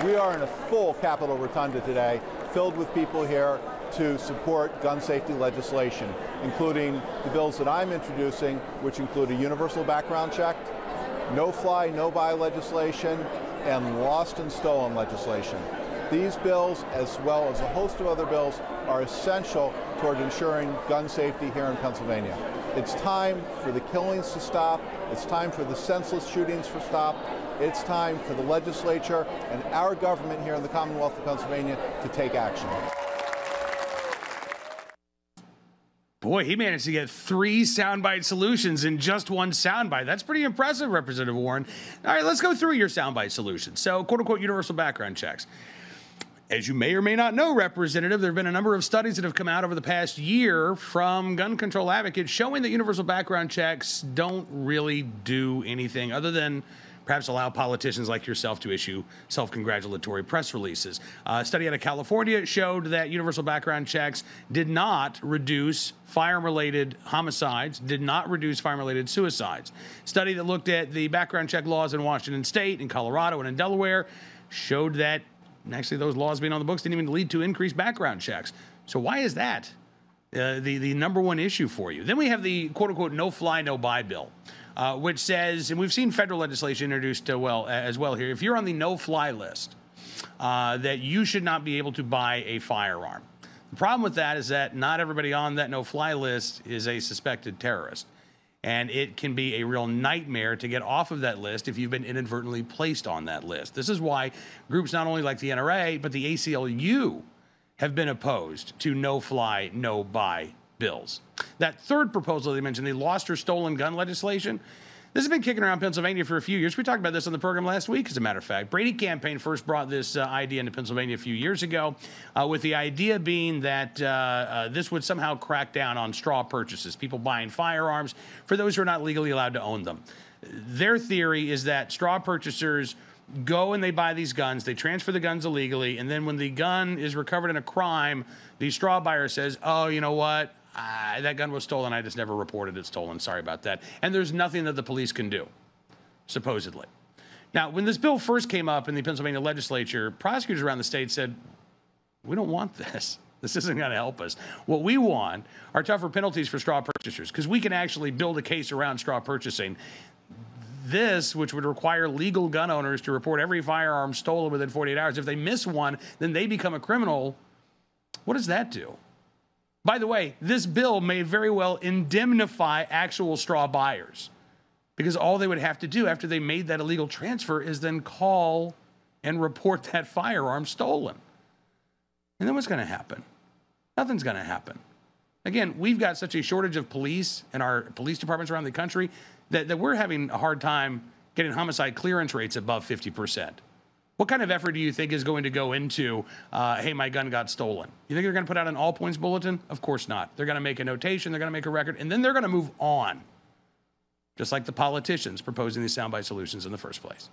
We are in a full Capitol Rotunda today, filled with people here to support gun safety legislation, including the bills that I'm introducing, which include a universal background check, no-fly, no-buy legislation, and lost and stolen legislation. These bills, as well as a host of other bills, are essential toward ensuring gun safety here in Pennsylvania. It's time for the killings to stop. It's time for the senseless shootings to stop. It's time for the legislature and our government here in the Commonwealth of Pennsylvania to take action. Boy, he managed to get 3 soundbite solutions in just one soundbite. That's pretty impressive, Representative Warren. All right, let's go through your soundbite solutions. So, quote-unquote, universal background checks. As you may or may not know, Representative, there have been a number of studies that have come out over the past year from gun control advocates showing that universal background checks don't really do anything other than perhaps allow politicians like yourself to issue self-congratulatory press releases. A study out of California showed that universal background checks did not reduce firearm-related homicides, did not reduce firearm-related suicides. A study that looked at the background check laws in Washington State, in Colorado, and in Delaware showed that actually those laws being on the books didn't even lead to increased background checks. So why is that the number one issue for you? Then we have the quote-unquote no-fly, no-buy bill, which says, and we've seen federal legislation introduced as well here, if you're on the no-fly list, that you should not be able to buy a firearm. The problem with that is that not everybody on that no-fly list is a suspected terrorist. And it can be a real nightmare to get off of that list if you've been inadvertently placed on that list. This is why groups not only like the NRA, but the ACLU have been opposed to no-fly, no-buy bills. That third proposal they mentioned, the lost or stolen gun legislation, this has been kicking around Pennsylvania for a few years. We talked about this on the program last week, as a matter of fact. Brady campaign first brought this idea into Pennsylvania a few years ago, with the idea being that this would somehow crack down on straw purchases, people buying firearms for those who are not legally allowed to own them. Their theory is that straw purchasers go and they buy these guns, they transfer the guns illegally, and then when the gun is recovered in a crime, the straw buyer says, oh, you know what? That gun was stolen. I just never reported it stolen. Sorry about that. And there's nothing that the police can do, supposedly. Now, when this bill first came up in the Pennsylvania legislature, prosecutors around the state said, we don't want this. This isn't going to help us. What we want are tougher penalties for straw purchasers, because we can actually build a case around straw purchasing. This, which would require legal gun owners to report every firearm stolen within 48 hours. If they miss one, then they become a criminal. What does that do? By the way, this bill may very well indemnify actual straw buyers, because all they would have to do after they made that illegal transfer is then call and report that firearm stolen. And then what's going to happen? Nothing's going to happen. Again, we've got such a shortage of police in our police departments around the country that we're having a hard time getting homicide clearance rates above 50%. What kind of effort do you think is going to go into, hey, my gun got stolen? You think they're going to put out an all-points bulletin? Of course not. They're going to make a notation, they're going to make a record, and then they're going to move on, just like the politicians proposing these soundbite solutions in the first place.